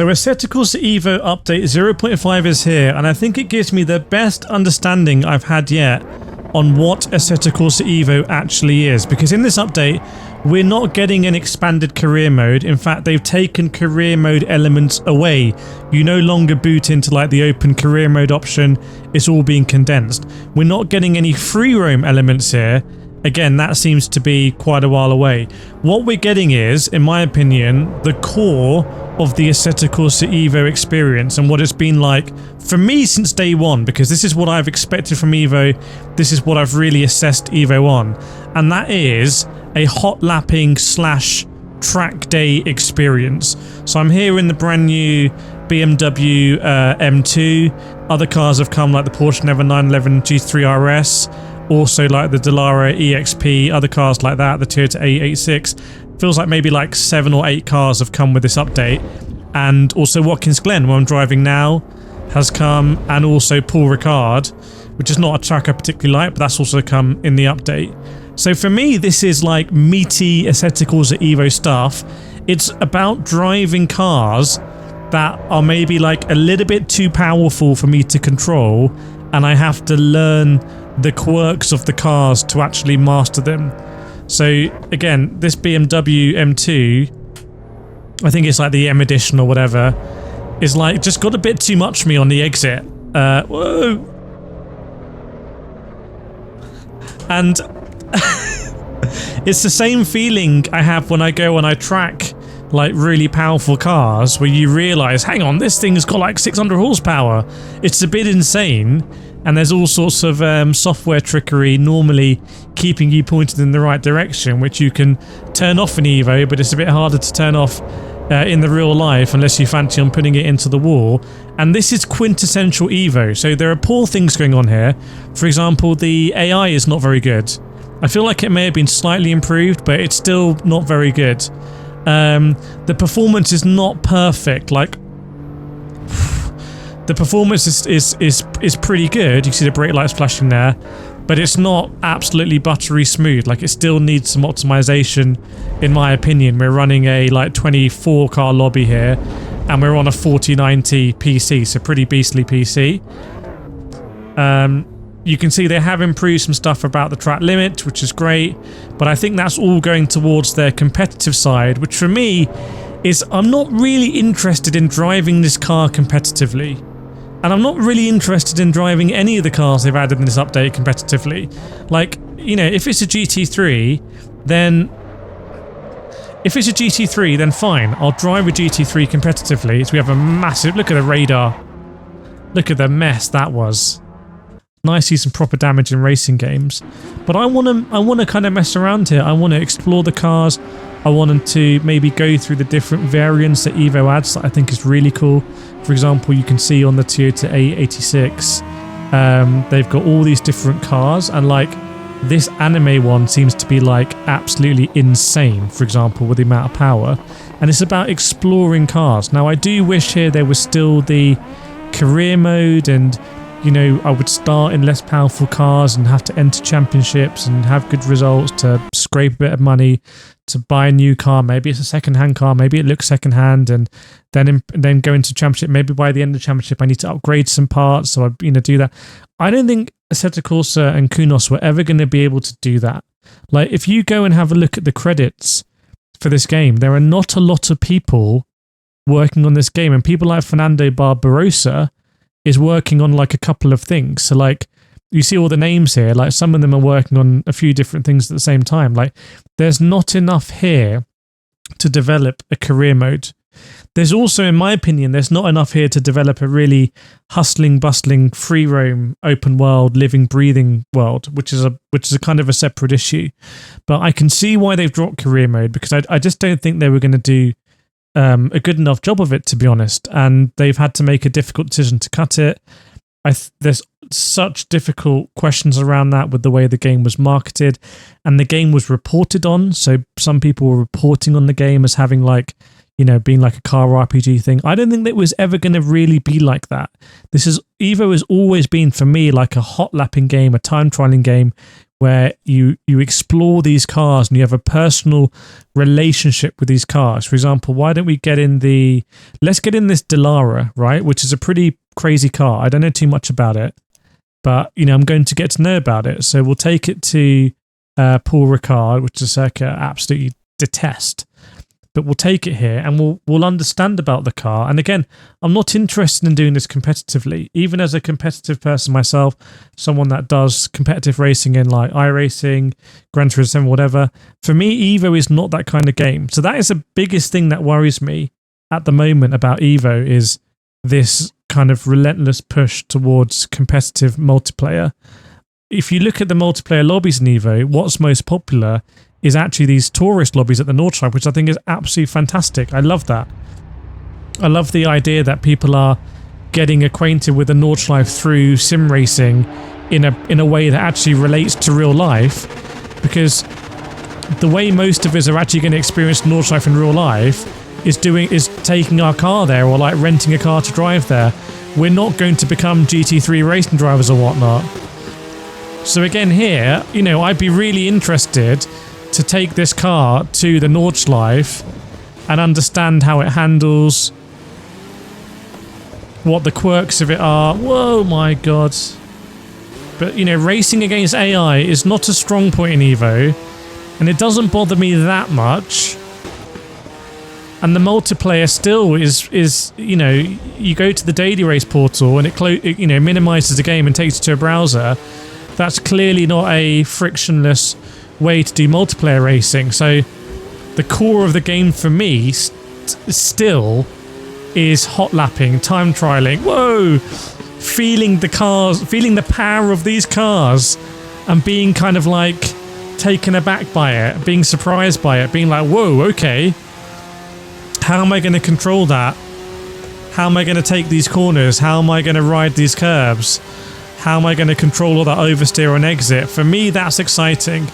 The Assetto Corsa Evo update 0.5 is here, and I think it gives me the best understanding I've had yet on what Assetto Corsa Evo actually is, because in this update we're not getting an expanded career mode. In fact, they've taken career mode elements away. You no longer boot into like the open career mode option, it's all being condensed. We're not getting any free roam elements here. Again, that seems to be quite a while away. What we're getting is, in my opinion, the core of the Assetto Corsa Evo experience and what it's been like for me since day one, because this is what I've expected from Evo, this is what I've really assessed Evo on, and that is a hot lapping slash track day experience. So I'm here in the brand new BMW M2, other cars have come like the Porsche 911 GT3 RS, also like the Dallara EXP, other cars like that, the Toyota A86. Feels like maybe like 7 or 8 cars have come with this update. And also Watkins Glen, where I'm driving now, has come, and also Paul Ricard, which is not a track I particularly like, but that's also come in the update. So for me, this is like meaty Assetto Corsa Evo stuff. It's about driving cars that are maybe like a little bit too powerful for me to control, and I have to learn the quirks of the cars to actually master them. So again, this BMW M2, I think it's like the M edition or whatever, is like just got a bit too much for me on the exit. Whoa! And it's the same feeling I have when I go and I track like really powerful cars, where you realise, hang on, this thing's got like 600 horsepower. It's a bit insane. And there's all sorts of software trickery normally keeping you pointed in the right direction, which you can turn off in Evo, but it's a bit harder to turn off in the real life unless you fancy on putting it into the wall. And this is quintessential Evo, so there are poor things going on here. For example, the AI is not very good. I feel like it may have been slightly improved, but it's still not very good. The performance is not perfect, like the performance is pretty good. You can see the brake lights flashing there, but it's not absolutely buttery smooth. Like, it still needs some optimization, in my opinion. We're running a like 24 car lobby here, and we're on a 4090 PC, so pretty beastly PC. You can see they have improved some stuff about the track limit, which is great, but I think that's all going towards their competitive side, which for me is, I'm not really interested in driving this car competitively. And I'm not really interested in driving any of the cars they've added in this update competitively. Like, you know, if it's a GT3, then... If it's a GT3, then fine. I'll drive a GT3 competitively. So we have a massive... Look at the radar. Look at the mess that was. Nice to see some proper damage in racing games. But I want to kind of mess around here. I want to explore the cars. I wanted to maybe go through the different variants that Evo adds that I think is really cool. For example, you can see on the Toyota A86, they've got all these different cars, and like this anime one seems to be like absolutely insane, for example, with the amount of power. And it's about exploring cars. Now, I do wish here there was still the career mode, and you know, I would start in less powerful cars and have to enter championships and have good results to scrape a bit of money to buy a new car. Maybe it's a second-hand car, maybe it looks second-hand, and then go into championship. Maybe by the end of the championship I need to upgrade some parts, so I do that. I don't think Assetto Corsa and Kunos were ever going to be able to do that. Like, if you go and have a look at the credits for this game, there are not a lot of people working on this game, and people like Fernando Barbarossa is working on like a couple of things. So like, you see all the names here, like some of them are working on a few different things at the same time. Like, there's not enough here to develop a career mode. There's also, in my opinion, there's not enough here to develop a really hustling, bustling, free roam, open world, living, breathing world, which is a kind of a separate issue. But I can see why they've dropped career mode, because I just don't think they were going to do a good enough job of it, to be honest, and they've had to make a difficult decision to cut it. There's such difficult questions around that with the way the game was marketed and the game was reported on. So some people were reporting on the game as having like, you know, being like a car RPG thing. I don't think that it was ever going to really be like that. Evo has always been for me like a hot lapping game, a time trialing game where you explore these cars and you have a personal relationship with these cars. For example, why don't we let's get in this Dallara, right? Which is a pretty crazy car. I don't know too much about it, but I'm going to get to know about it. So we'll take it to Paul Ricard, which is a circuit I absolutely detest. But we'll take it here and we'll understand about the car. And again, I'm not interested in doing this competitively. Even as a competitive person myself, someone that does competitive racing in like iRacing, Gran Turismo 7, whatever, for me, Evo is not that kind of game. So that is the biggest thing that worries me at the moment about Evo, is this kind of relentless push towards competitive multiplayer. If you look at the multiplayer lobbies in Evo, what's most popular is actually these tourist lobbies at the Nordschleife, which I think is absolutely fantastic. I love that. I love the idea that people are getting acquainted with the Nordschleife through sim racing in a way that actually relates to real life, because the way most of us are actually going to experience Nordschleife in real life is taking our car there, or like renting a car to drive there. We're not going to become GT3 racing drivers or whatnot. So again here, I'd be really interested to take this car to the Nordschleife and understand how it handles, what the quirks of it are. Whoa, my God. But, racing against AI is not a strong point in Evo, and it doesn't bother me that much. And the multiplayer still is you go to the daily race portal and it minimizes the game and takes it to a browser. That's clearly not a frictionless way to do multiplayer racing. So the core of the game for me still is hot lapping, time trialing, feeling the cars, feeling the power of these cars, and being kind of like taken aback by it, being surprised by it, being like, whoa, okay, how am I going to control that? How am I going to take these corners? How am I going to ride these curbs? How am I going to control all that oversteer and exit? For me, that's exciting.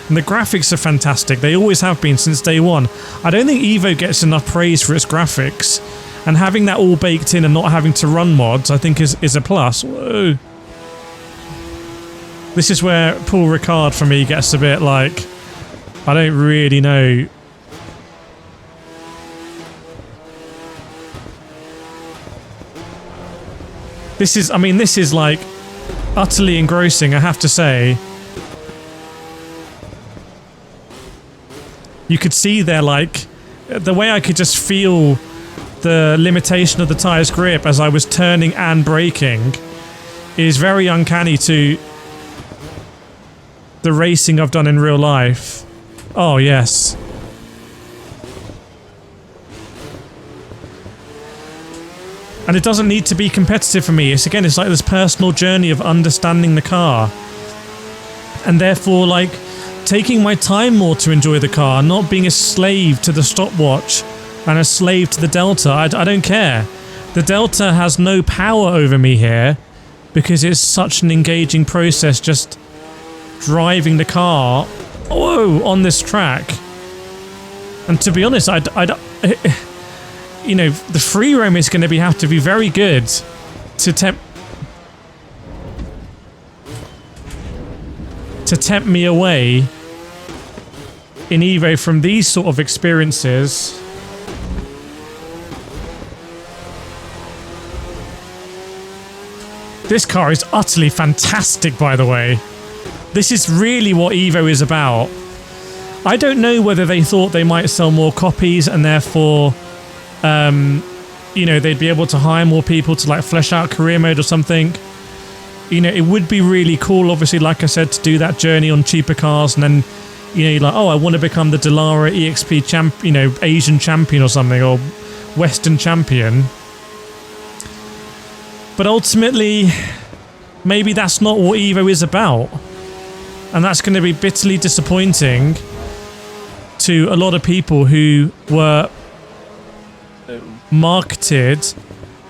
And the graphics are fantastic. They always have been since day one. I don't think Evo gets enough praise for its graphics. And having that all baked in and not having to run mods, I think is a plus. Whoa. This is where Paul Ricard for me gets a bit like, I don't really know. This is like utterly engrossing, I have to say. You could see there, like, the way I could just feel the limitation of the tyre's grip as I was turning and braking is very uncanny to the racing I've done in real life. Oh, yes. And it doesn't need to be competitive for me. It's like this personal journey of understanding the car. And therefore, like, taking my time more to enjoy the car, not being a slave to the stopwatch and a slave to the Delta. I don't care. The Delta has no power over me here because it's such an engaging process just driving the car on this track. And to be honest, the free roam is going to have to be very good to tempt me away in Evo from these sort of experiences. This car is utterly fantastic, by the way. This is really what Evo is about. I don't know whether they thought they might sell more copies and therefore, they'd be able to hire more people to like flesh out career mode or something. It would be really cool, obviously, like I said, to do that journey on cheaper cars and then, you're like, I want to become the Dallara EXP champion, Asian champion or something, or Western champion. But ultimately, maybe that's not what Evo is about. And that's going to be bitterly disappointing to a lot of people who were marketed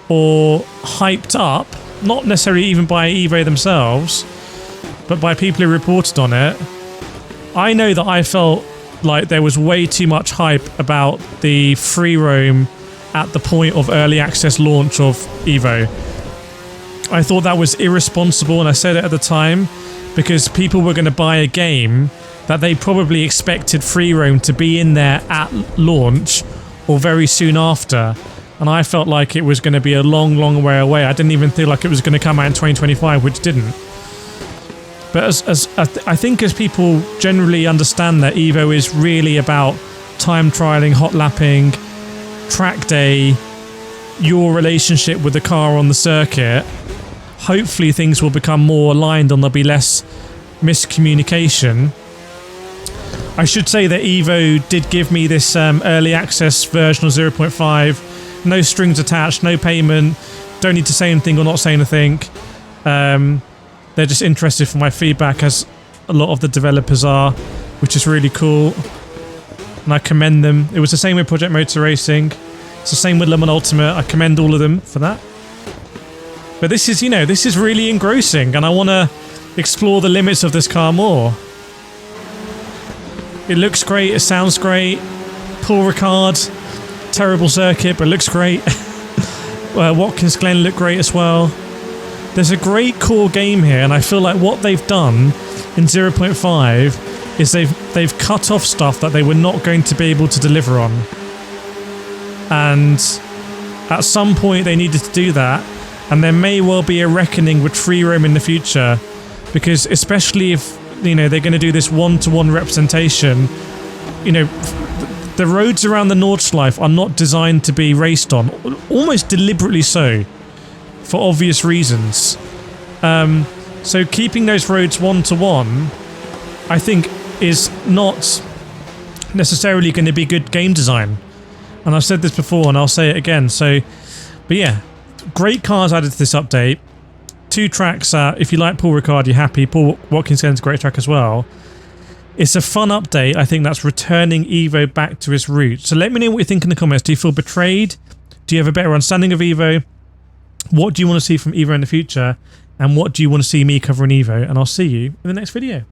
or hyped up, not necessarily even by Evo themselves, but by people who reported on it. I know that I felt like there was way too much hype about the free roam at the point of early access launch of Evo. I thought that was irresponsible, and I said it at the time, because people were going to buy a game that they probably expected free roam to be in there at launch or very soon after. And I felt like it was going to be a long, long way away. I didn't even feel like it was going to come out in 2025, which didn't. But I think as people generally understand that Evo is really about time trialing, hot lapping, track day, your relationship with the car on the circuit, hopefully things will become more aligned and there'll be less miscommunication. I should say that Evo did give me this early access version of 0.5, no strings attached, no payment, don't need to say anything or not say anything. They're just interested for my feedback, as a lot of the developers are, which is really cool. And I commend them. It was the same with Project Motor Racing. It's the same with Le Mans Ultimate. I commend all of them for that. But this is, you know, this is really engrossing, and I want to explore the limits of this car more. It looks great. It sounds great. Paul Ricard, terrible circuit, but looks great. Watkins Glen looked great as well. There's a great core game here, and I feel like what they've done in 0.5 is they've cut off stuff that they were not going to be able to deliver on. And at some point they needed to do that, and there may well be a reckoning with free roam in the future, because especially if, you know, they're going to do this one-to-one representation, you know, the roads around the Nordschleife are not designed to be raced on, almost deliberately so, for obvious reasons. So keeping those roads one-to-one, I think, is not necessarily going to be good game design. And I've said this before and I'll say it again. So, but yeah, great cars added to this update. 2 tracks, if you like Paul Ricard, you're happy. Paul Watkins Glen's a great track as well. It's a fun update, I think, that's returning Evo back to its roots. So let me know what you think in the comments. Do you feel betrayed? Do you have a better understanding of Evo? What do you want to see from Evo in the future? And what do you want to see me cover in Evo? And I'll see you in the next video.